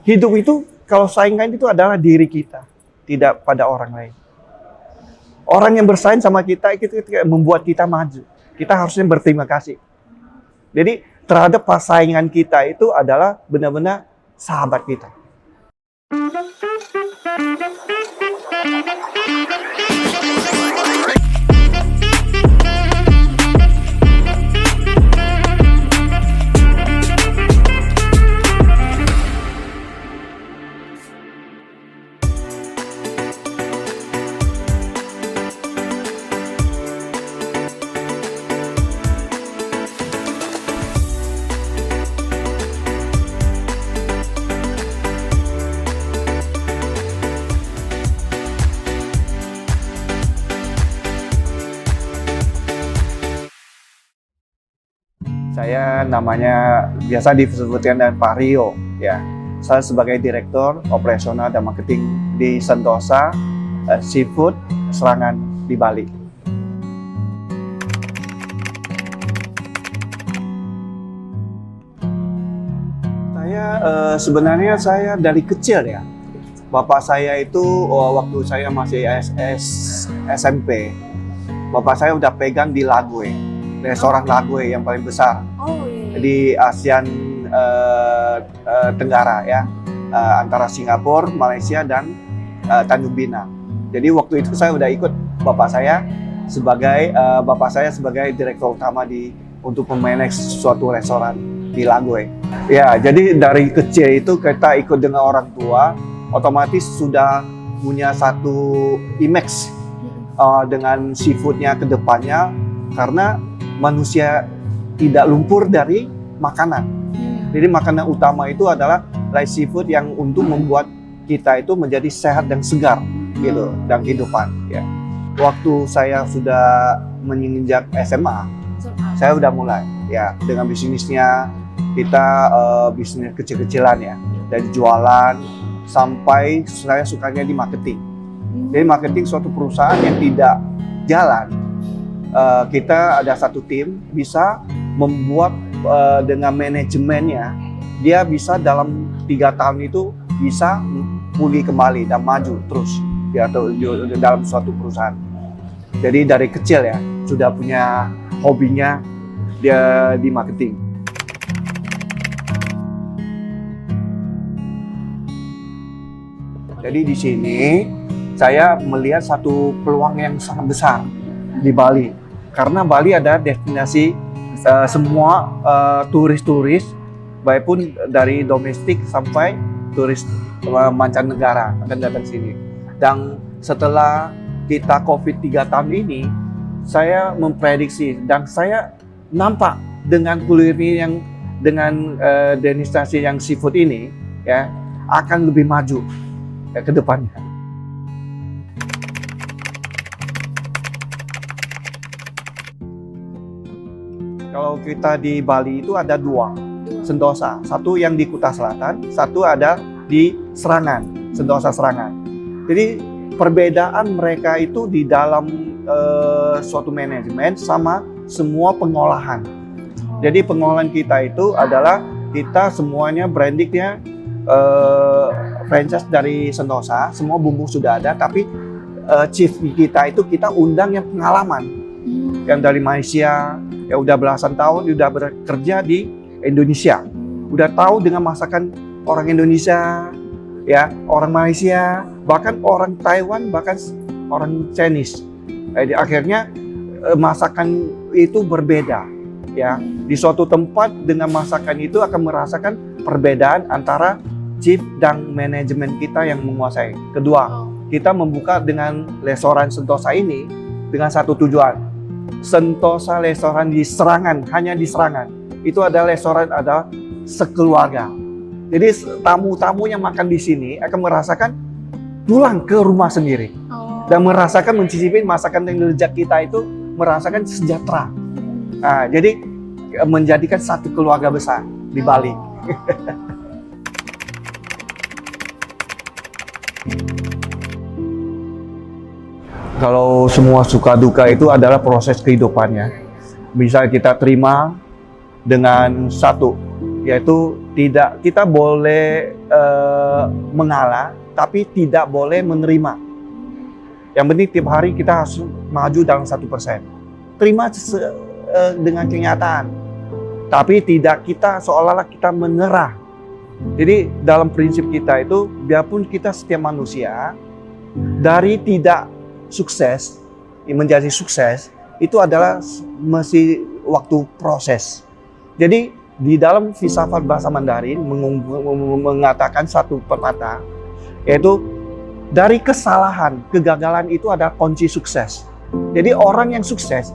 Hidup itu, kalau saingan itu adalah diri kita, tidak pada orang lain. Orang yang bersaing sama kita, itu membuat kita maju. Kita harusnya berterima kasih. Jadi terhadap persaingan kita itu adalah benar-benar sahabat kita. Saya namanya biasa disebutkan dengan Pak Rio, ya. Saya sebagai Direktur Operasional dan Marketing di Sentosa Seafood Serangan di Bali. Sebenarnya saya dari kecil ya. Bapak saya itu waktu saya masih SMP, bapak saya udah pegang di Lagoe. Restoran Lagoe yang paling besar di ASEAN Tenggara ya, antara Singapura, Malaysia dan Tanjung Pinang. Jadi waktu itu saya udah ikut bapak saya sebagai direktur utama untuk memanage suatu restoran di Lagoe. Ya, jadi dari kecil itu kita ikut dengan orang tua, otomatis sudah punya satu image dengan seafoodnya ke depannya, karena manusia tidak lumpur dari makanan. Jadi makanan utama itu adalah live seafood yang untuk membuat kita itu menjadi sehat dan segar gitu dalam kehidupan. Ya. Waktu saya sudah menginjak SMA, saya udah mulai ya dengan bisnisnya. Kita bisnis kecil-kecilan ya, dari jualan sampai saya sukanya di marketing. Jadi marketing suatu perusahaan yang tidak jalan, kita ada satu tim bisa membuat dengan manajemennya, dia bisa dalam 3 tahun itu bisa pulih kembali dan maju terus ya, dalam suatu perusahaan. Jadi dari kecil ya sudah punya hobinya dia di marketing. Jadi di sini saya melihat satu peluang yang sangat besar di Bali. Karena Bali ada destinasi semua turis-turis, baik pun dari domestik sampai turis mancanegara akan datang sini. Dan setelah kita COVID 3 tahun ini, saya memprediksi dan saya nampak dengan kuliner yang dengan destinasi yang seafood ini ya akan lebih maju ke depannya. Kalau kita di Bali itu ada 2 Sentosa, satu yang di Kuta Selatan, satu ada di Serangan, Sentosa Serangan. Jadi perbedaan mereka itu di dalam suatu manajemen sama semua pengolahan. Jadi pengolahan kita itu adalah kita semuanya brandingnya franchise dari Sentosa, semua bumbu sudah ada, tapi chief kita itu kita undang yang pengalaman, yang dari Malaysia, ya udah belasan tahun udah bekerja di Indonesia, udah tahu dengan masakan orang Indonesia, ya orang Malaysia, bahkan orang Taiwan, bahkan orang Chinese. Jadi akhirnya masakan itu berbeda, ya di suatu tempat dengan masakan itu akan merasakan perbedaan antara chief dan manajemen kita yang menguasai. Kedua, kita membuka dengan restoran Sentosa ini dengan satu tujuan. Sentosa restoran di Serangan, hanya di Serangan. Itu ada restoran ada sekeluarga. Jadi tamu-tamu yang makan di sini akan merasakan pulang ke rumah sendiri. Dan merasakan mencicipi masakan yang lezat kita itu, merasakan sejahtera. Nah, jadi menjadikan satu keluarga besar di Bali. Kalau semua suka duka itu adalah proses kehidupannya. Bisa kita terima dengan satu, yaitu kita boleh mengalah, tapi tidak boleh menerima. Yang penting tiap hari kita harus maju dalam 1%. Terima dengan kenyataan, tapi tidak kita seolah-olah kita menyerah. Jadi dalam prinsip kita itu, biarpun kita setiap manusia dari tidak sukses menjadi sukses, itu adalah masih waktu proses. Jadi di dalam filsafat bahasa Mandarin mengatakan satu pepatah, yaitu dari kesalahan, kegagalan itu adalah kunci sukses. Jadi orang yang sukses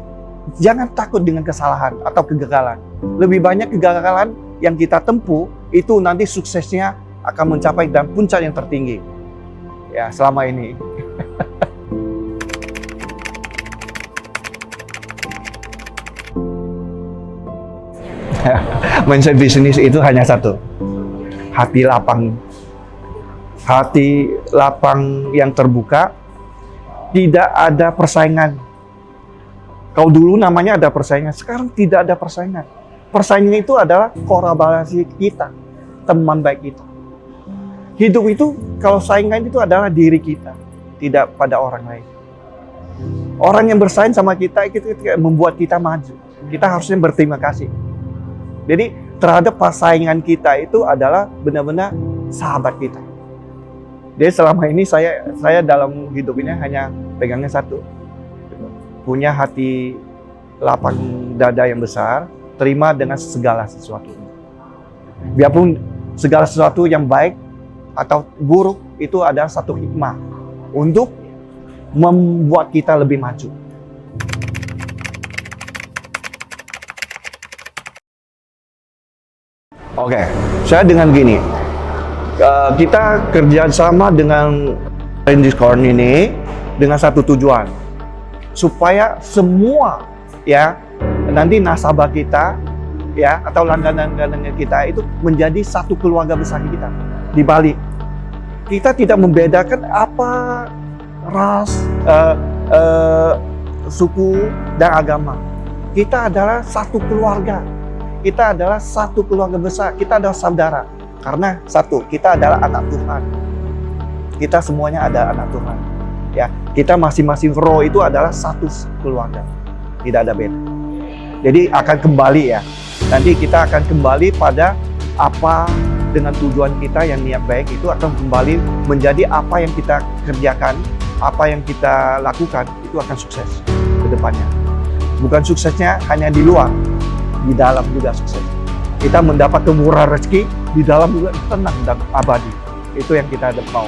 jangan takut dengan kesalahan atau kegagalan. Lebih banyak kegagalan yang kita tempuh itu nanti suksesnya akan mencapai dan puncak yang tertinggi. Ya, selama ini. Mindset bisnis itu hanya satu, hati lapang. Hati lapang yang terbuka, tidak ada persaingan. Kalau dulu namanya ada persaingan, sekarang tidak ada persaingan. Persaingan itu adalah kolaborasi kita, teman baik kita. Hidup itu, kalau saingan itu adalah diri kita, tidak pada orang lain. Orang yang bersaing sama kita, itu membuat kita maju. Kita harusnya berterima kasih. Jadi terhadap persaingan kita itu adalah benar-benar sahabat kita. Jadi selama ini saya dalam hidup ini hanya pegangnya satu. Punya hati lapang dada yang besar, terima dengan segala sesuatu. Biarpun segala sesuatu yang baik atau buruk itu adalah satu hikmah untuk membuat kita lebih maju. Oke, saya dengan gini, kita kerjasama dengan Discord ini dengan satu tujuan, supaya semua ya nanti nasabah kita ya atau langganan kita itu menjadi satu keluarga besar kita di Bali. Kita tidak membedakan apa ras, suku dan agama. Kita adalah satu keluarga. Kita adalah satu keluarga besar. Kita adalah saudara. Karena satu, kita adalah anak Tuhan. Kita semuanya ada anak Tuhan. Ya, kita masing-masing roh itu adalah satu keluarga. Tidak ada beda. Jadi akan kembali ya. Nanti kita akan kembali pada apa dengan tujuan kita yang niat baik itu akan kembali menjadi apa yang kita kerjakan, apa yang kita lakukan itu akan sukses ke depannya. Bukan suksesnya hanya di luar, di dalam juga sukses. Kita mendapat kemurahan rezeki, di dalam juga tenang dan abadi. Itu yang kita mau.